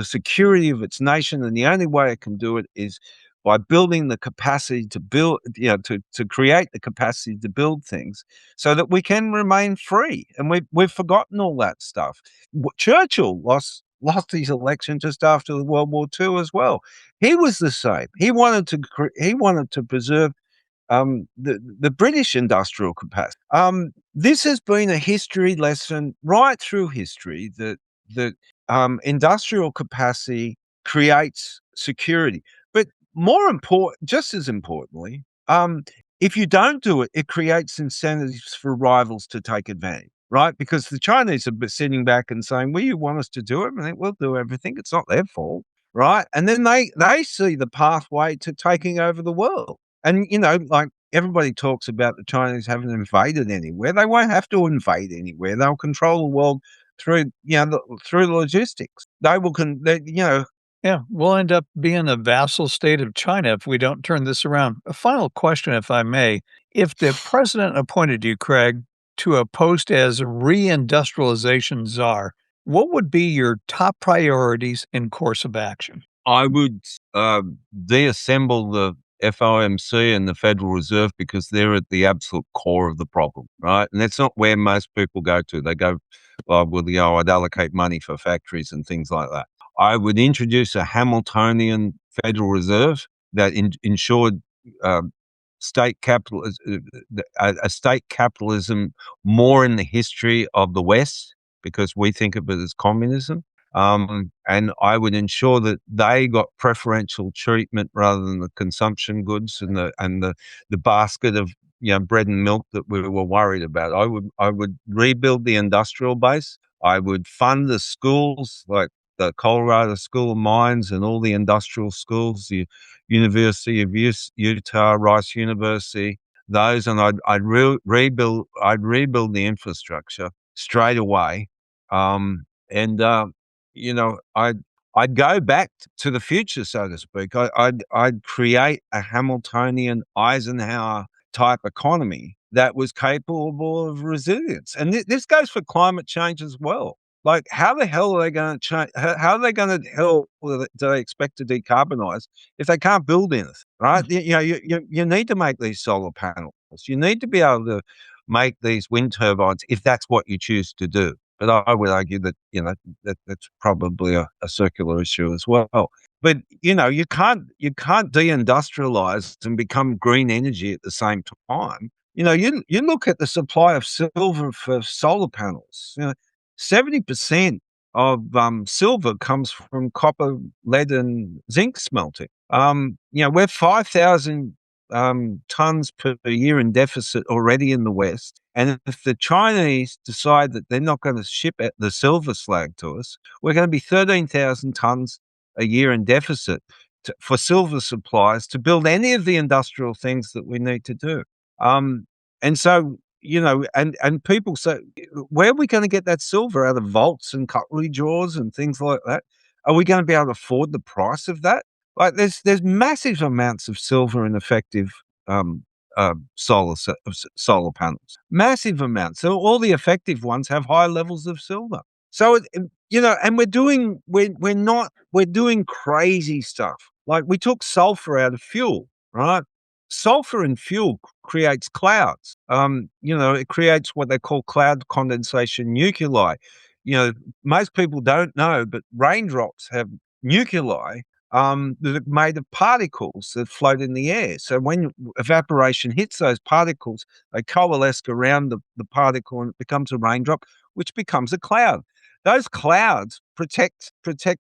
security of its nation, and the only way it can do it is by building the capacity to build, to create the capacity to build things, so that we can remain free. And we've forgotten all that stuff. Churchill lost his election just after the World War II as well. He was the same. He wanted to preserve the British industrial capacity. This has been a history lesson right through history that industrial capacity creates security. But just as importantly, if you don't do it, it creates incentives for rivals to take advantage. Right? Because the Chinese are sitting back and saying, "Well, you want us to do everything? We'll do everything. It's not their fault." Right? And then they see the pathway to taking over the world. And, like everybody talks about the Chinese haven't invaded anywhere. They won't have to invade anywhere. They'll control the world through, through logistics. Yeah, we'll end up being a vassal state of China if we don't turn this around. A final question, if I may. If the president appointed you, Craig, to a post as reindustrialization czar, what would be your top priorities and course of action? I would deassemble the FOMC and the Federal Reserve because they're at the absolute core of the problem, right? And that's not where most people go to. They go, I'd allocate money for factories and things like that. I would introduce a Hamiltonian Federal Reserve that ensured state capitalism more in the history of the West, because we think of it as communism. And I would ensure that they got preferential treatment rather than the consumption goods and the basket of bread and milk that we were worried about. I would rebuild the industrial base. I would fund the schools like the Colorado School of Mines and all the industrial schools, the University of Utah, Rice University, those, and I'd rebuild the infrastructure straight away. I'd go back to the future, so to speak. I'd create a Hamiltonian Eisenhower type economy that was capable of resilience, and this goes for climate change as well. Like, how the hell are they going to change? How are they going to hell do they expect to decarbonize if they can't build anything? Right? You need to make these solar panels. You need to be able to make these wind turbines if that's what you choose to do. But I would argue that that's probably a circular issue as well. But you can't deindustrialize and become green energy at the same time. You look at the supply of silver for solar panels. 70% of silver comes from copper, lead, and zinc smelting. We're 5,000 tons per year in deficit already in the West. And if the Chinese decide that they're not going to ship the silver slag to us, we're going to be 13,000 tons a year in deficit for silver supplies to build any of the industrial things that we need to do. And so, and people say, where are we going to get that silver? Out of vaults and cutlery drawers and things like that? Are we going to be able to afford the price of that? Like, there's massive amounts of silver in effective solar panels, massive amounts. So all the effective ones have high levels of silver. So and we're doing crazy stuff. Like, we took sulfur out of fuel, right? Sulfur in fuel creates clouds. It creates what they call cloud condensation nuclei. Most people don't know, but raindrops have nuclei that are made of particles that float in the air. So when evaporation hits those particles, they coalesce around the particle and it becomes a raindrop, which becomes a cloud. Those clouds protect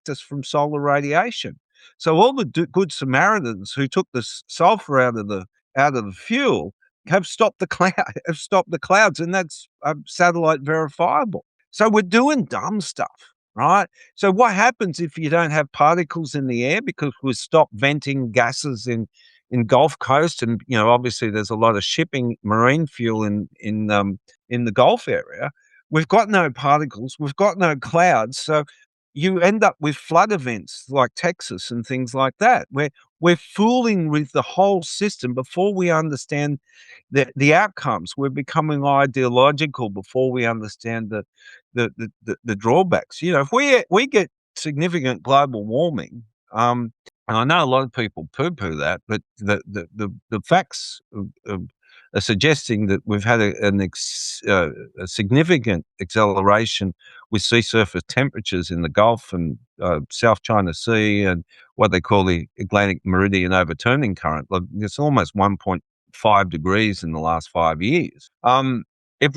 us from solar radiation. So all the good Samaritans who took the sulfur out of the fuel have stopped the cloud, have stopped the clouds, and that's satellite verifiable. So we're doing dumb stuff, right? So what happens if you don't have particles in the air because we stop venting gases in Gulf Coast, and obviously there's a lot of shipping marine fuel in the Gulf area. We've got no particles, we've got no clouds, so you end up with flood events like Texas and things like that. We're fooling with the whole system before we understand the outcomes. We're becoming ideological before we understand the drawbacks. If we get significant global warming, and I know a lot of people poo-poo that, but the facts are suggesting that we've had a significant acceleration with sea surface temperatures in the Gulf and South China Sea and what they call the Atlantic Meridian overturning current. Like, it's almost 1.5 degrees in the last 5 years. If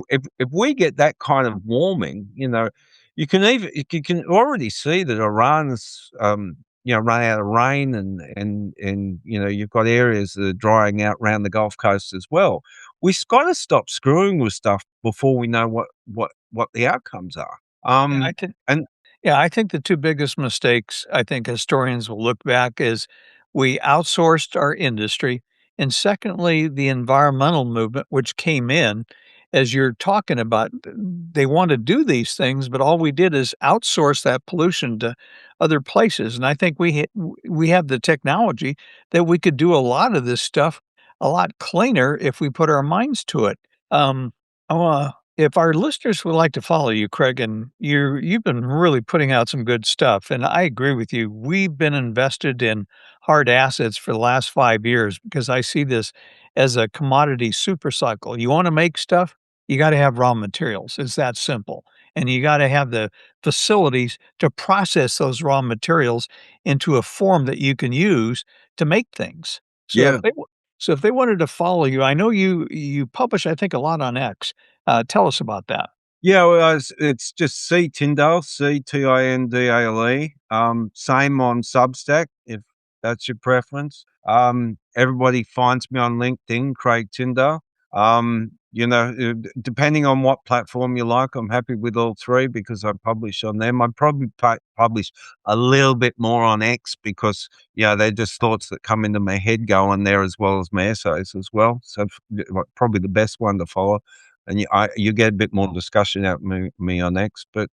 we get that kind of warming, you can already see that Iran's run out of rain, and you've got areas that are drying out around the Gulf Coast as well. We've got to stop screwing with stuff before we know what the outcomes are. Yeah, I think And yeah, I think the 2 biggest mistakes I think historians will look back is we outsourced our industry, and secondly, the environmental movement, which came in as you're talking about. They want to do these things, but all we did is outsource that pollution to other places, and I think we have the technology that we could do a lot of this stuff a lot cleaner if we put our minds to it. I wanna If our listeners would like to follow you, Craig, and you've been really putting out some good stuff, and I agree with you. We've been invested in hard assets for the last 5 years because I see this as a commodity super cycle. You wanna make stuff, you gotta have raw materials. It's that simple, and you gotta have the facilities to process those raw materials into a form that you can use to make things. So if yeah, they w so if they wanted to follow you, I know you publish, I think, a lot on X. Tell us about that. yeah. Well, it's just C Tyndale, CTINDALE. Same on Substack if that's your preference. Everybody finds me on LinkedIn, Craig Tindale. Depending on what platform you like, I'm happy with all three because I publish on them. I probably publish a little bit more on X because they're just thoughts that come into my head go on there as well as my essays as well. So probably the best one to follow, and you get a bit more discussion out of me on X. But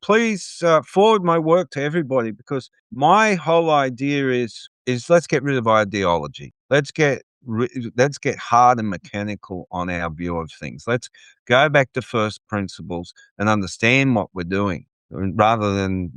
please forward my work to everybody because my whole idea is let's get rid of ideology. Let's get hard and mechanical on our view of things. Let's go back to first principles and understand what we're doing, rather than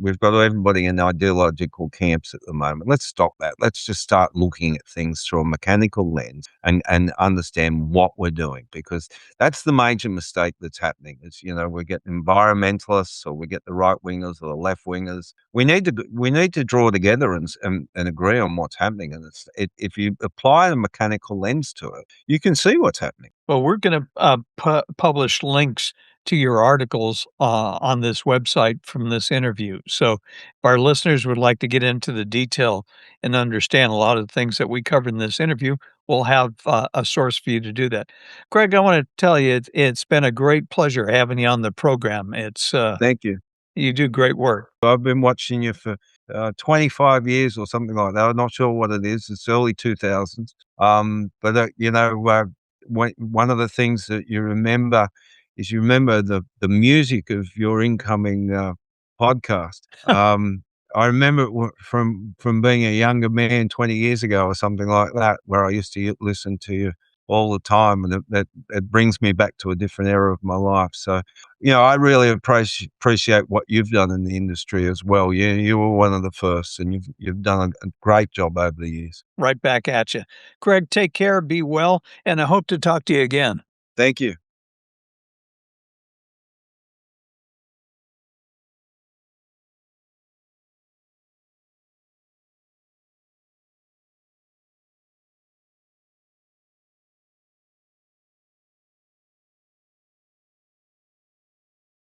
we've got everybody in ideological camps at the moment. Let's stop that. Let's just start looking at things through a mechanical lens and understand what we're doing, because that's the major mistake that's happening. Is we get environmentalists, or we get the right wingers or the left wingers. We need to draw together and agree on what's happening. And if you apply a mechanical lens to it, you can see what's happening. Well, we're going to publish links to your articles on this website from this interview. So, if our listeners would like to get into the detail and understand a lot of the things that we covered in this interview, we'll have a source for you to do that. Greg, I want to tell you, it's been a great pleasure having you on the program. Thank you. You do great work. I've been watching you for 25 years or something like that. I'm not sure what it is. It's early 2000s. One of the things that you remember is the music of your incoming podcast. I remember it from being a younger man 20 years ago or something like that, where I used to listen to you all the time, and it brings me back to a different era of my life. So, I really appreciate what you've done in the industry as well. You were one of the first, and you've done a great job over the years. Right back at you. Greg, take care, be well, and I hope to talk to you again. Thank you.